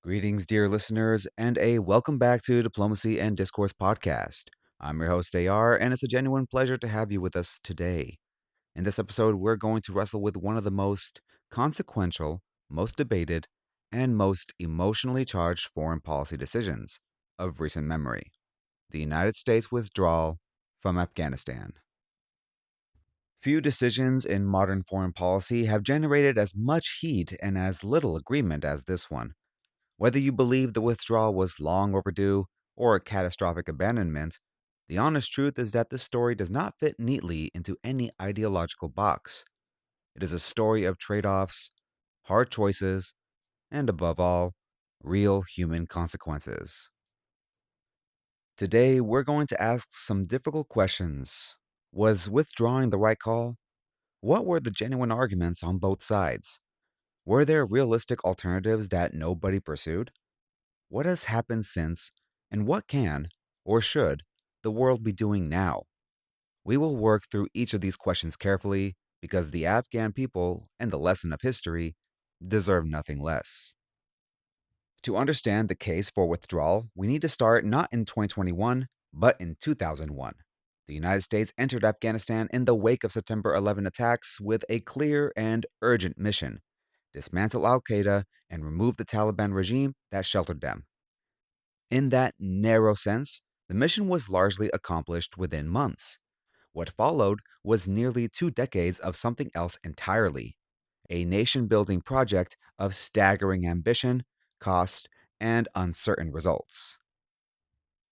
Greetings, dear listeners, and a welcome back to Diplomacy and Discourse podcast. I'm your host, AR, and it's a genuine pleasure to have you with us today. In this episode, we're going to wrestle with one of the most consequential, most debated, and most emotionally charged foreign policy decisions of recent memory: the United States withdrawal from Afghanistan. Few decisions in modern foreign policy have generated as much heat and as little agreement as this one. Whether you believe the withdrawal was long overdue or a catastrophic abandonment, the honest truth is that this story does not fit neatly into any ideological box. It is a story of trade offs, hard choices, and above all, real human consequences. Today, we're going to ask some difficult questions. Was withdrawing the right call? What were the genuine arguments on both sides? Were there realistic alternatives that nobody pursued? What has happened since, and what can, or should, the world be doing now? We will work through each of these questions carefully because the Afghan people and the lesson of history deserve nothing less. To understand the case for withdrawal, we need to start not in 2021, but in 2001. The United States entered Afghanistan in the wake of September 11 attacks with a clear and urgent mission: dismantle Al Qaeda and remove the Taliban regime that sheltered them. In that narrow sense, the mission was largely accomplished within months. What followed was nearly 2 decades of something else entirely: a nation building project of staggering ambition, cost, and uncertain results.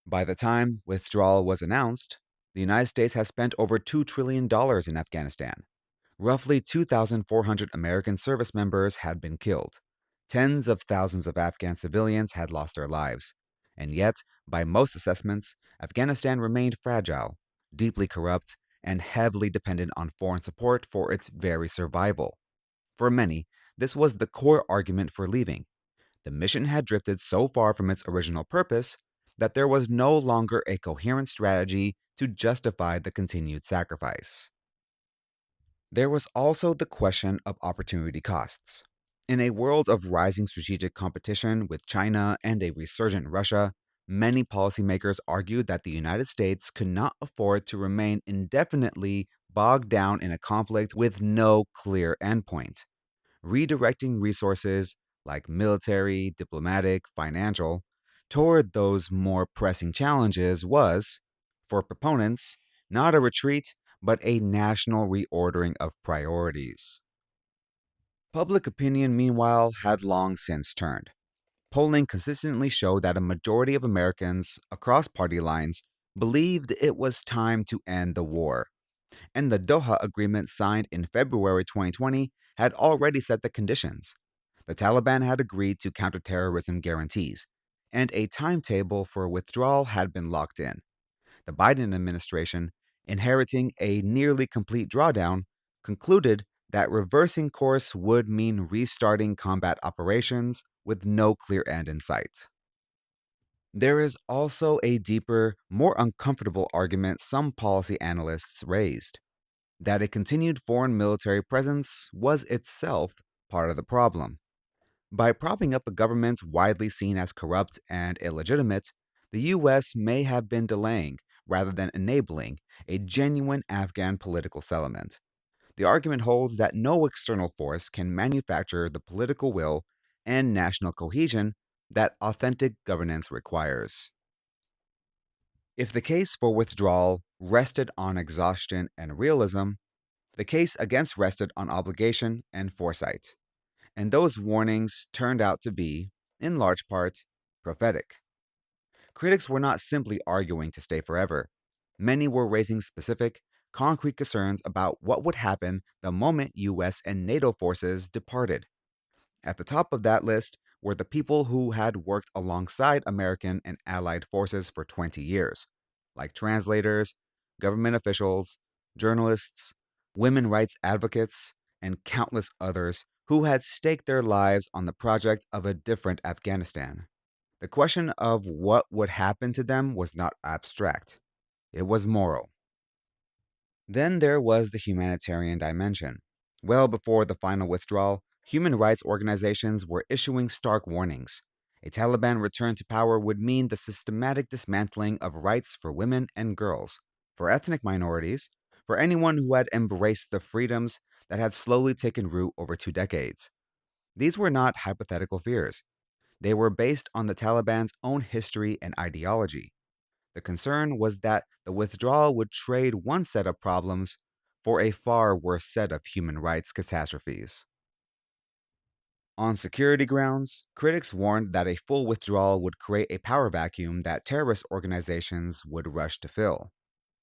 By the time withdrawal was announced, the United States has spent over $2 trillion in Afghanistan. Roughly 2,400 American service members had been killed. Tens of thousands of Afghan civilians had lost their lives. And yet, by most assessments, Afghanistan remained fragile, deeply corrupt, and heavily dependent on foreign support for its very survival. For many, this was the core argument for leaving. The mission had drifted so far from its original purpose that there was no longer a coherent strategy to justify the continued sacrifice. There was also the question of opportunity costs. In a world of rising strategic competition with China and a resurgent Russia, many policymakers argued that the United States could not afford to remain indefinitely bogged down in a conflict with no clear endpoint. Redirecting resources, like military, diplomatic, financial, toward those more pressing challenges was, for proponents, not a retreat, but a national reordering of priorities. Public opinion, meanwhile, had long since turned. Polling consistently showed that a majority of Americans, across party lines, believed it was time to end the war, and the Doha Agreement signed in February 2020 had already set the conditions. The Taliban had agreed to counterterrorism guarantees, and a timetable for withdrawal had been locked in. The Biden administration, inheriting a nearly complete drawdown, concluded that reversing course would mean restarting combat operations with no clear end in sight. There is also a deeper, more uncomfortable argument some policy analysts raised: that a continued foreign military presence was itself part of the problem. By propping up a government widely seen as corrupt and illegitimate, the U.S. may have been delaying, rather than enabling, a genuine Afghan political settlement. The argument holds that no external force can manufacture the political will and national cohesion that authentic governance requires. If the case for withdrawal rested on exhaustion and realism, the case against rested on obligation and foresight. And those warnings turned out to be, in large part, prophetic. Critics were not simply arguing to stay forever. Many were raising specific, concrete concerns about what would happen the moment US and NATO forces departed. At the top of that list were the people who had worked alongside American and Allied forces for 20 years, like translators, government officials, journalists, women rights advocates, and countless others who had staked their lives on the project of a different Afghanistan. The question of what would happen to them was not abstract, it was moral. Then there was the humanitarian dimension. Well before the final withdrawal, human rights organizations were issuing stark warnings. A Taliban return to power would mean the systematic dismantling of rights for women and girls, for ethnic minorities, for anyone who had embraced the freedoms that had slowly taken root over 2 decades. These were not hypothetical fears. They were based on the Taliban's own history and ideology. The concern was that the withdrawal would trade one set of problems for a far worse set of human rights catastrophes. On security grounds, critics warned that a full withdrawal would create a power vacuum that terrorist organizations would rush to fill.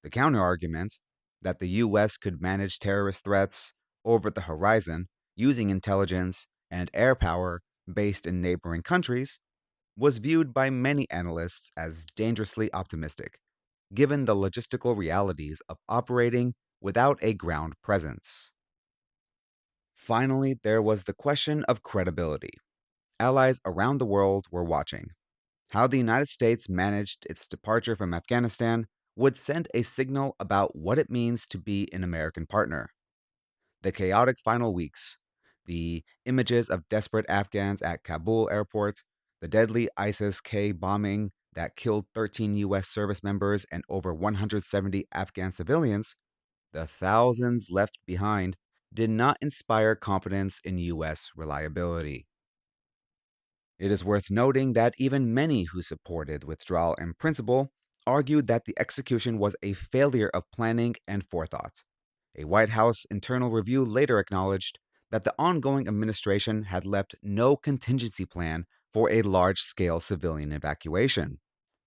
The counterargument, that the US could manage terrorist threats over the horizon using intelligence and air power based in neighboring countries, was viewed by many analysts as dangerously optimistic, given the logistical realities of operating without a ground presence. Finally, there was the question of credibility. Allies around the world were watching. How the United States managed its departure from Afghanistan would send a signal about what it means to be an American partner. The chaotic final weeks, the images of desperate Afghans at Kabul airport, the deadly ISIS K bombing that killed 13 U.S. service members and over 170 Afghan civilians, the thousands left behind, did not inspire confidence in U.S. reliability. It is worth noting that even many who supported withdrawal in principle argued that the execution was a failure of planning and forethought. A White House internal review later acknowledged that the ongoing administration had left no contingency plan for a large scale civilian evacuation,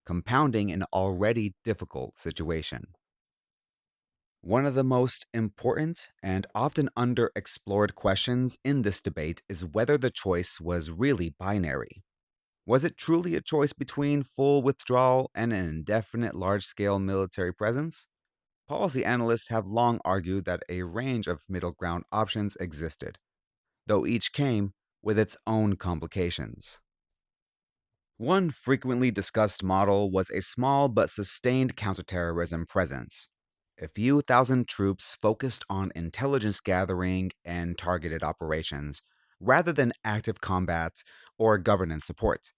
compounding an already difficult situation. One of the most important and often underexplored questions in this debate is whether the choice was really binary. Was it truly a choice between full withdrawal and an indefinite large scale military presence? Policy analysts have long argued that a range of middle ground options existed, though each came with its own complications. One frequently discussed model was a small but sustained counterterrorism presence. A few thousand troops focused on intelligence gathering and targeted operations, rather than active combat or governance support.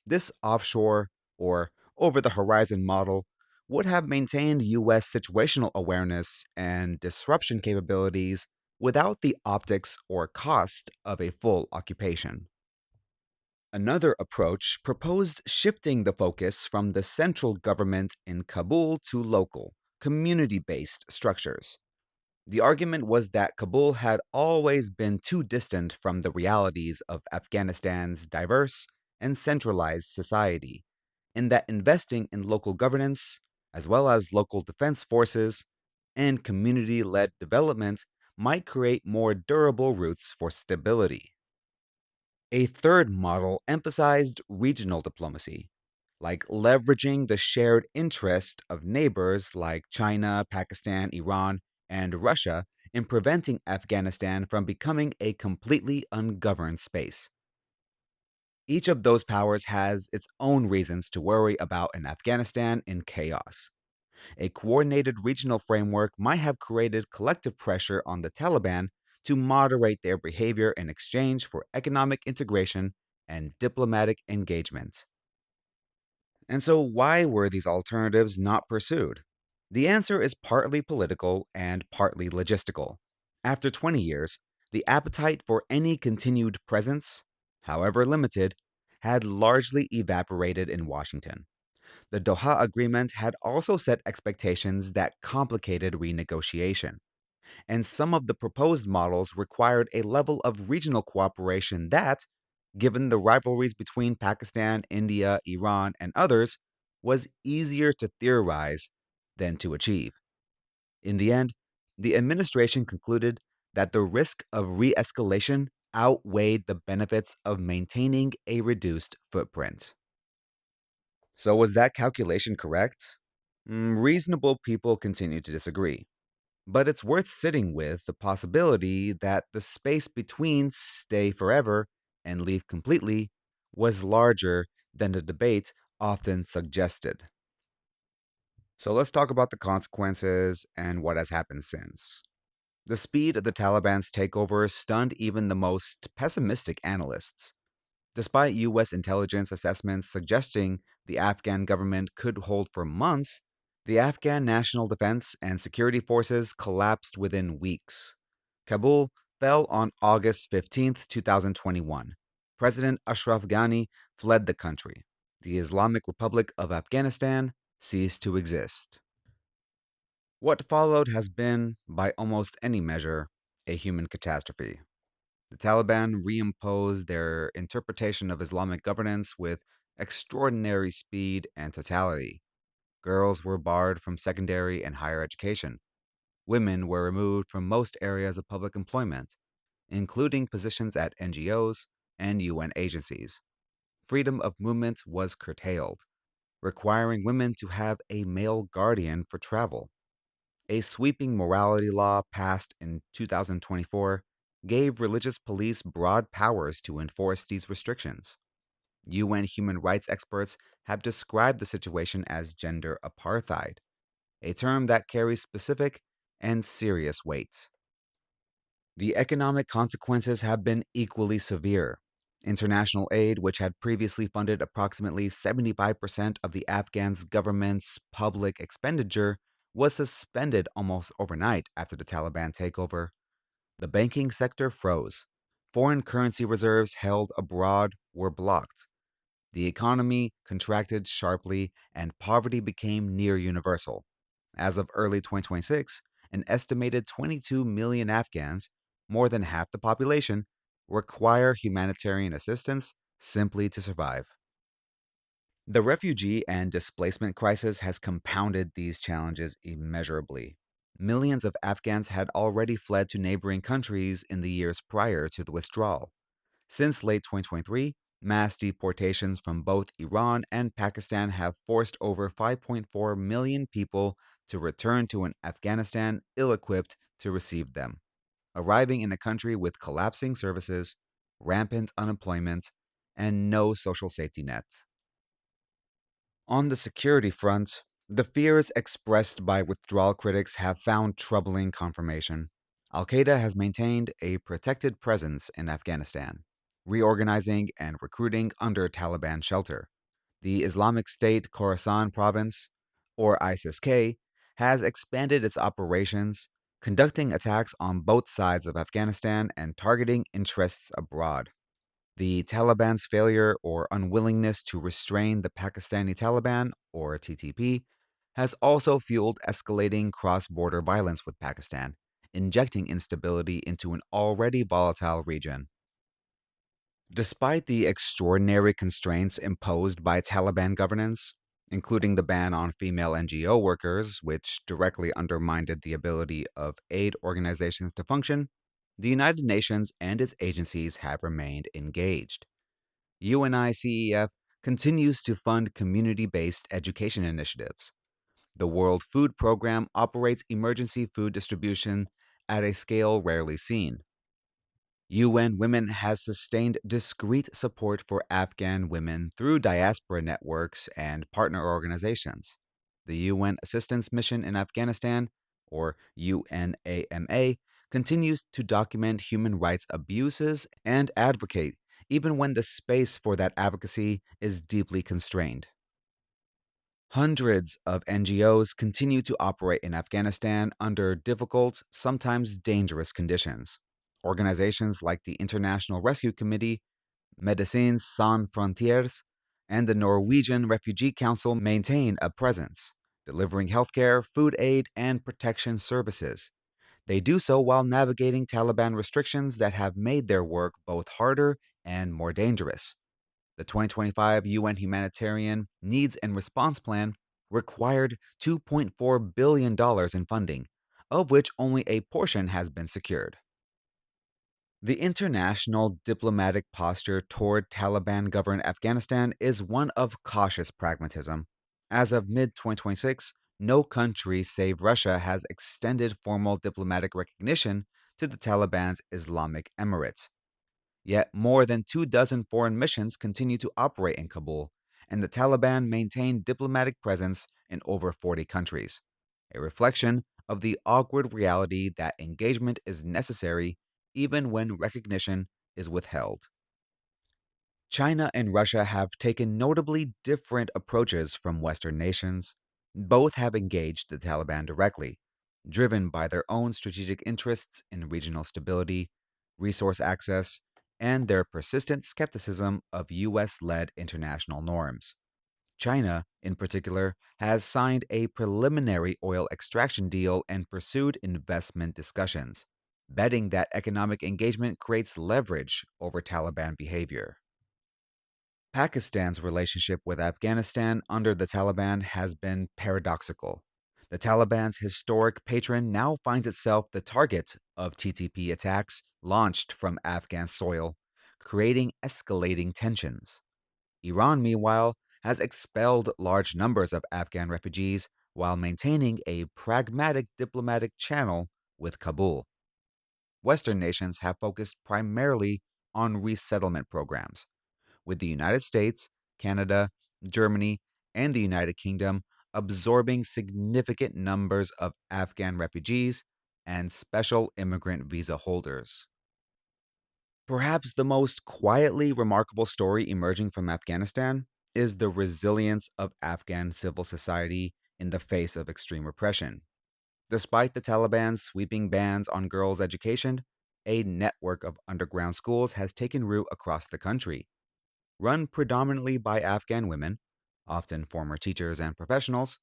This offshore or over the horizon model would have maintained U.S. situational awareness and disruption capabilities without the optics or cost of a full occupation. Another approach proposed shifting the focus from the central government in Kabul to local, community based structures. The argument was that Kabul had always been too distant from the realities of Afghanistan's diverse and centralized society, and that investing in local governance, as well as local defense forces, and community led development might create more durable routes for stability. A third model emphasized regional diplomacy, like leveraging the shared interest of neighbors like China, Pakistan, Iran, and Russia in preventing Afghanistan from becoming a completely ungoverned space. Each of those powers has its own reasons to worry about an Afghanistan in chaos. A coordinated regional framework might have created collective pressure on the Taliban to moderate their behavior in exchange for economic integration and diplomatic engagement. And so, why were these alternatives not pursued? The answer is partly political and partly logistical. After 20 years, the appetite for any continued presence, however limited, had largely evaporated in Washington. The Doha Agreement had also set expectations that complicated renegotiation, and some of the proposed models required a level of regional cooperation that, given the rivalries between Pakistan, India, Iran, and others, was easier to theorize than to achieve. In the end, the administration concluded that the risk of re escalation outweighed the benefits of maintaining a reduced footprint. So, was that calculation correct? Reasonable people continue to disagree. But it's worth sitting with the possibility that the space between stay forever and leave completely was larger than the debate often suggested. So let's talk about the consequences and what has happened since. The speed of the Taliban's takeover stunned even the most pessimistic analysts. Despite U.S. intelligence assessments suggesting the Afghan government could hold for months, the Afghan National Defense and Security Forces collapsed within weeks. Kabul fell on August 15, 2021. President Ashraf Ghani fled the country. The Islamic Republic of Afghanistan ceased to exist. What followed has been, by almost any measure, a human catastrophe. The Taliban reimposed their interpretation of Islamic governance with extraordinary speed and totality. Girls were barred from secondary and higher education. Women were removed from most areas of public employment, including positions at NGOs and UN agencies. Freedom of movement was curtailed, requiring women to have a male guardian for travel. A sweeping morality law passed in 2024 gave religious police broad powers to enforce these restrictions. UN human rights experts have described the situation as gender apartheid, a term that carries specific and serious weight. The economic consequences have been equally severe. International aid, which had previously funded approximately 75% of the Afghan's government's public expenditure, was suspended almost overnight after the Taliban takeover. The banking sector froze. Foreign currency reserves held abroad were blocked. The economy contracted sharply and poverty became near universal. As of early 2026, an estimated 22 million Afghans, more than half the population, require humanitarian assistance simply to survive. The refugee and displacement crisis has compounded these challenges immeasurably. Millions of Afghans had already fled to neighboring countries in the years prior to the withdrawal. Since late 2023, mass deportations from both Iran and Pakistan have forced over 5.4 million people to return to an Afghanistan ill equipped to receive them, arriving in a country with collapsing services, rampant unemployment, and no social safety net. On the security front, the fears expressed by withdrawal critics have found troubling confirmation. Al Qaeda has maintained a protected presence in Afghanistan, reorganizing and recruiting under Taliban shelter. The Islamic State Khorasan province, or ISIS K, has expanded its operations, conducting attacks on both sides of Afghanistan and targeting interests abroad. The Taliban's failure or unwillingness to restrain the Pakistani Taliban, or TTP, has also fueled escalating cross border violence with Pakistan, injecting instability into an already volatile region. Despite the extraordinary constraints imposed by Taliban governance, including the ban on female NGO workers, which directly undermined the ability of aid organizations to function, the United Nations and its agencies have remained engaged. UNICEF continues to fund community based education initiatives. The World Food Program operates emergency food distribution at a scale rarely seen. UN Women has sustained discreet support for Afghan women through diaspora networks and partner organizations. The UN Assistance Mission in Afghanistan, or UNAMA, continues to document human rights abuses and advocate, even when the space for that advocacy is deeply constrained. Hundreds of NGOs continue to operate in Afghanistan under difficult, sometimes dangerous conditions. Organizations like the International Rescue Committee, Médecins Sans Frontières, and the Norwegian Refugee Council maintain a presence, delivering healthcare, food aid, and protection services. They do so while navigating Taliban restrictions that have made their work both harder and more dangerous. The 2025 UN Humanitarian Needs and Response Plan required $2.4 billion in funding, of which only a portion has been secured. The international diplomatic posture toward Taliban governed Afghanistan is one of cautious pragmatism. As of mid 2026, no country save Russia has extended formal diplomatic recognition to the Taliban's Islamic Emirate. Yet more than 24 foreign missions continue to operate in Kabul, and the Taliban maintain diplomatic presence in over 40 countries, a reflection of the awkward reality that engagement is necessary even when recognition is withheld. China and Russia have taken notably different approaches from Western nations. Both have engaged the Taliban directly, driven by their own strategic interests in regional stability, resource access, and their persistent skepticism of US led international norms. China, in particular, has signed a preliminary oil extraction deal and pursued investment discussions, betting that economic engagement creates leverage over Taliban behavior. Pakistan's relationship with Afghanistan under the Taliban has been paradoxical. The Taliban's historic patron now finds itself the target of TTP attacks launched from Afghan soil, creating escalating tensions. Iran, meanwhile, has expelled large numbers of Afghan refugees while maintaining a pragmatic diplomatic channel with Kabul. Western nations have focused primarily on resettlement programs, with the United States, Canada, Germany, and the United Kingdom absorbing significant numbers of Afghan refugees and special immigrant visa holders. Perhaps the most quietly remarkable story emerging from Afghanistan is the resilience of Afghan civil society in the face of extreme repression. Despite the Taliban's sweeping bans on girls' education, a network of underground schools has taken root across the country. Run predominantly by Afghan women, often former teachers and professionals,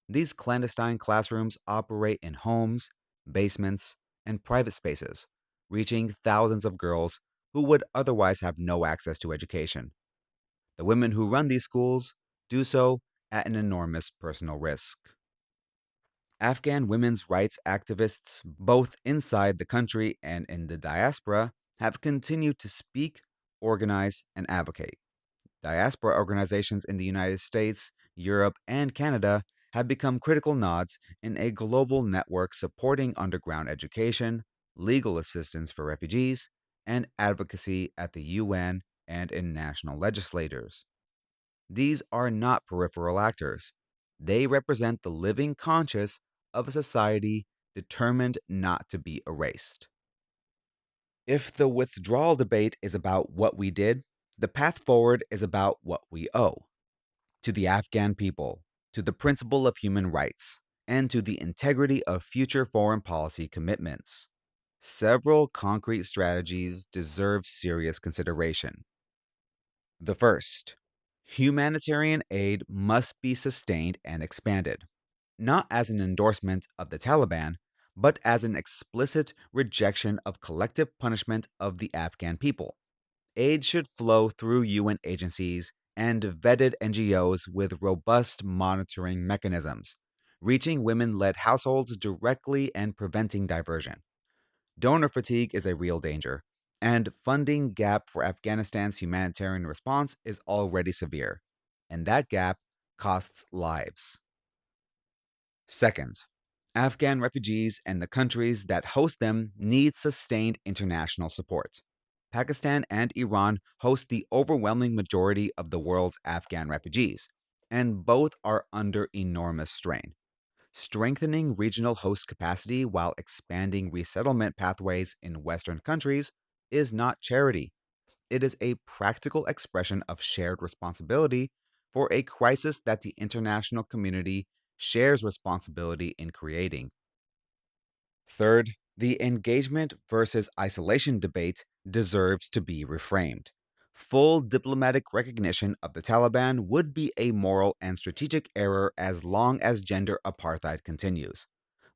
these clandestine classrooms operate in homes, basements, and private spaces, reaching thousands of girls who would otherwise have no access to education. The women who run these schools do so at an enormous personal risk. Afghan women's rights activists, both inside the country and in the diaspora, have continued to speak, organize, and advocate. Diaspora organizations in the United States, Europe, and Canada have become critical nodes in a global network supporting underground education, legal assistance for refugees, and advocacy at the UN and in national legislators. These are not peripheral actors. They represent the living conscience of a society determined not to be erased. If the withdrawal debate is about what we did, the path forward is about what we owe to the Afghan people, to the principle of human rights, and to the integrity of future foreign policy commitments. Several concrete strategies deserve serious consideration. The first, humanitarian aid must be sustained and expanded, not as an endorsement of the Taliban, but as an explicit rejection of collective punishment of the Afghan people. Aid should flow through UN agencies and vetted NGOs with robust monitoring mechanisms, reaching women led households directly and preventing diversion. Donor fatigue is a real danger, and funding gap for Afghanistan's humanitarian response is already severe, and that gap costs lives. Second, Afghan refugees and the countries that host them need sustained international support. Pakistan and Iran host the overwhelming majority of the world's Afghan refugees, and both are under enormous strain. Strengthening regional host capacity while expanding resettlement pathways in Western countries is not charity. It is a practical expression of shared responsibility for a crisis that the international community shares responsibility in creating. Third, the engagement versus isolation debate deserves to be reframed. Full diplomatic recognition of the Taliban would be a moral and strategic error as long as gender apartheid continues.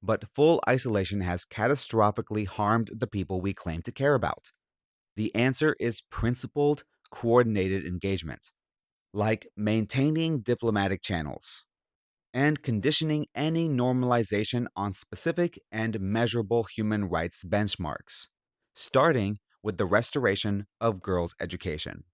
But full isolation has catastrophically harmed the people we claim to care about. The answer is principled, coordinated engagement, like maintaining diplomatic channels and conditioning any normalization on specific and measurable human rights benchmarks, starting with the restoration of girls' education.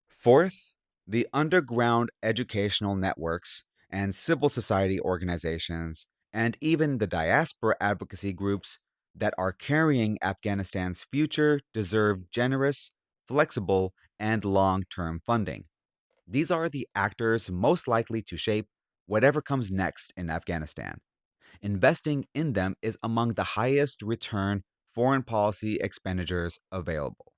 Fourth, the underground educational networks and civil society organizations, and even the diaspora advocacy groups that are carrying Afghanistan's future deserve generous, flexible, and long term funding. These are the actors most likely to shape whatever comes next in Afghanistan. Investing in them is among the highest return foreign policy expenditures available.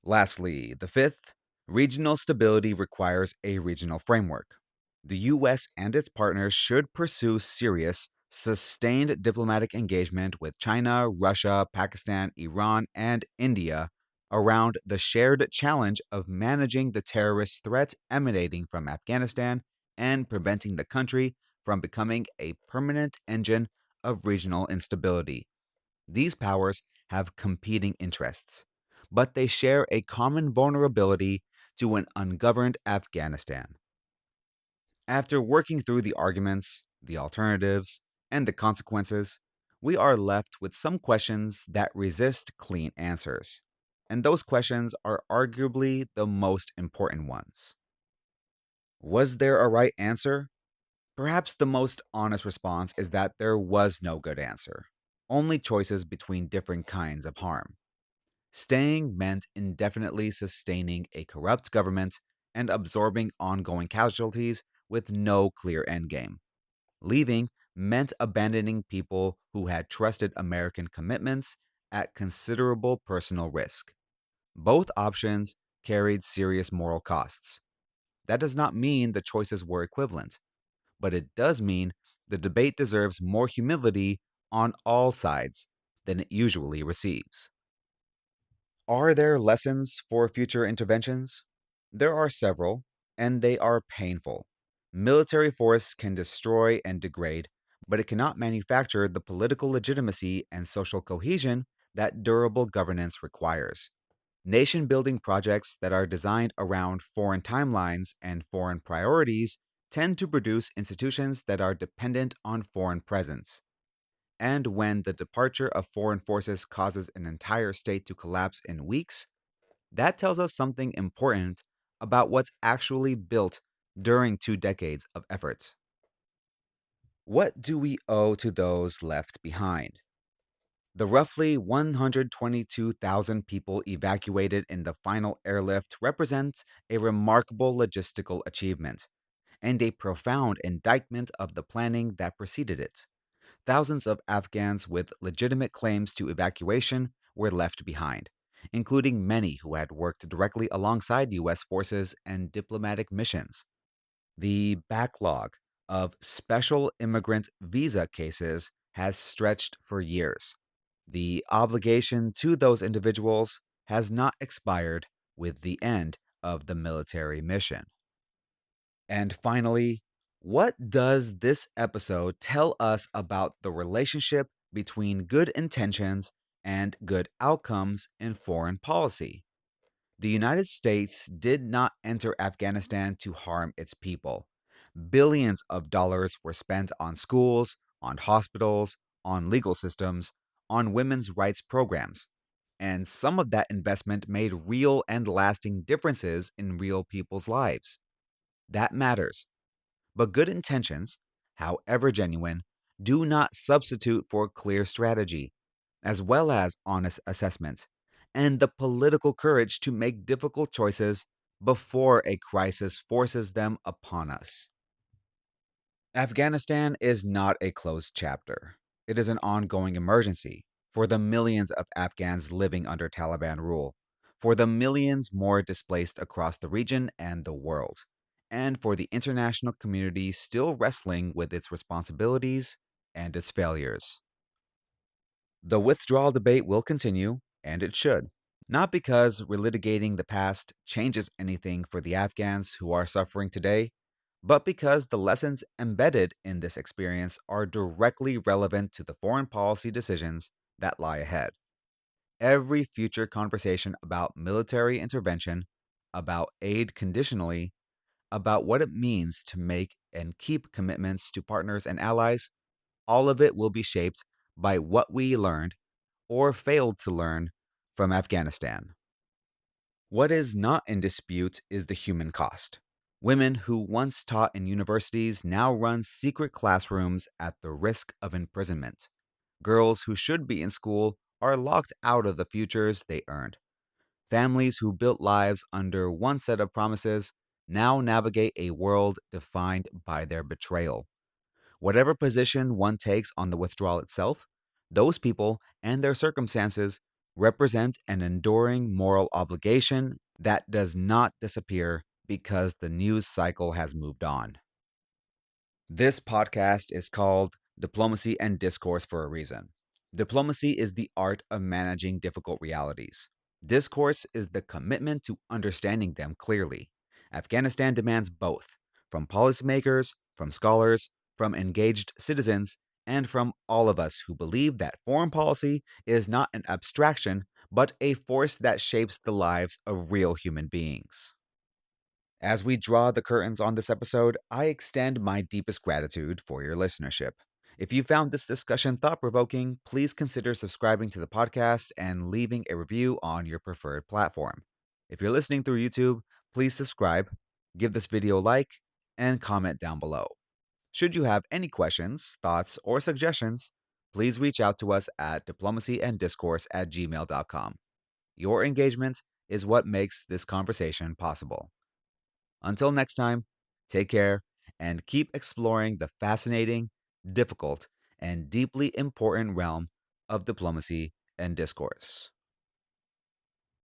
Lastly, the fifth, regional stability requires a regional framework. The US and its partners should pursue serious, sustained diplomatic engagement with China, Russia, Pakistan, Iran, and India around the shared challenge of managing the terrorist threat emanating from Afghanistan and preventing the country from becoming a permanent engine of regional instability. These powers have competing interests, but they share a common vulnerability to an ungoverned Afghanistan. After working through the arguments, the alternatives, and the consequences, we are left with some questions that resist clean answers. And those questions are arguably the most important ones. Was there a right answer? Perhaps the most honest response is that there was no good answer, only choices between different kinds of harm. Staying meant indefinitely sustaining a corrupt government and absorbing ongoing casualties with no clear endgame. Leaving meant abandoning people who had trusted American commitments at considerable personal risk. Both options carried serious moral costs. That does not mean the choices were equivalent, but it does mean the debate deserves more humility on all sides than it usually receives. Are there lessons for future interventions? There are several, and they are painful. Military force can destroy and degrade, but it cannot manufacture the political legitimacy and social cohesion that durable governance requires. Nation building projects that are designed around foreign timelines and foreign priorities tend to produce institutions that are dependent on foreign presence. And when the departure of foreign forces causes an entire state to collapse in weeks, that tells us something important about what's actually built during 2 decades of effort. What do we owe to those left behind? The roughly 122,000 people evacuated in the final airlift represents a remarkable logistical achievement and a profound indictment of the planning that preceded it. Thousands of Afghans with legitimate claims to evacuation were left behind, including many who had worked directly alongside U.S. forces and diplomatic missions. The backlog of special immigrant visa cases has stretched for years. The obligation to those individuals has not expired with the end of the military mission. And finally, what does this episode tell us about the relationship between good intentions and good outcomes in foreign policy? The United States did not enter Afghanistan to harm its people. Billions of dollars were spent on schools, on hospitals, on legal systems, on women's rights programs. And some of that investment made real and lasting differences in real people's lives. That matters. But good intentions, however genuine, do not substitute for clear strategy, as well as honest assessment, and the political courage to make difficult choices before a crisis forces them upon us. Afghanistan is not a closed chapter. It is an ongoing emergency for the millions of Afghans living under Taliban rule, for the millions more displaced across the region and the world, and for the international community still wrestling with its responsibilities and its failures. The withdrawal debate will continue, and it should. Not because relitigating the past changes anything for the Afghans who are suffering today, but because the lessons embedded in this experience are directly relevant to the foreign policy decisions that lie ahead. Every future conversation about military intervention, about aid conditionally, about what it means to make and keep commitments to partners and allies, all of it will be shaped by what we learned or failed to learn from Afghanistan. What is not in dispute is the human cost. Women who once taught in universities now run secret classrooms at the risk of imprisonment. Girls who should be in school are locked out of the futures they earned. Families who built lives under one set of promises now navigate a world defined by their betrayal. Whatever position one takes on the withdrawal itself, those people and their circumstances represent an enduring moral obligation that does not disappear because the news cycle has moved on. This podcast is called Diplomacy and Discourse for a reason. Diplomacy is the art of managing difficult realities. Discourse is the commitment to understanding them clearly. Afghanistan demands both from policymakers, from scholars, from engaged citizens, and from all of us who believe that foreign policy is not an abstraction, but a force that shapes the lives of real human beings. As we draw the curtains on this episode, I extend my deepest gratitude for your listenership. If you found this discussion thought provoking, please consider subscribing to the podcast and leaving a review on your preferred platform. If you're listening through YouTube, please subscribe, give this video a like, and comment down below. Should you have any questions, thoughts, or suggestions, please reach out to us at diplomacyanddiscourse@gmail.com. Your engagement is what makes this conversation possible. Until next time, take care and keep exploring the fascinating, difficult, and deeply important realm of diplomacy and discourse.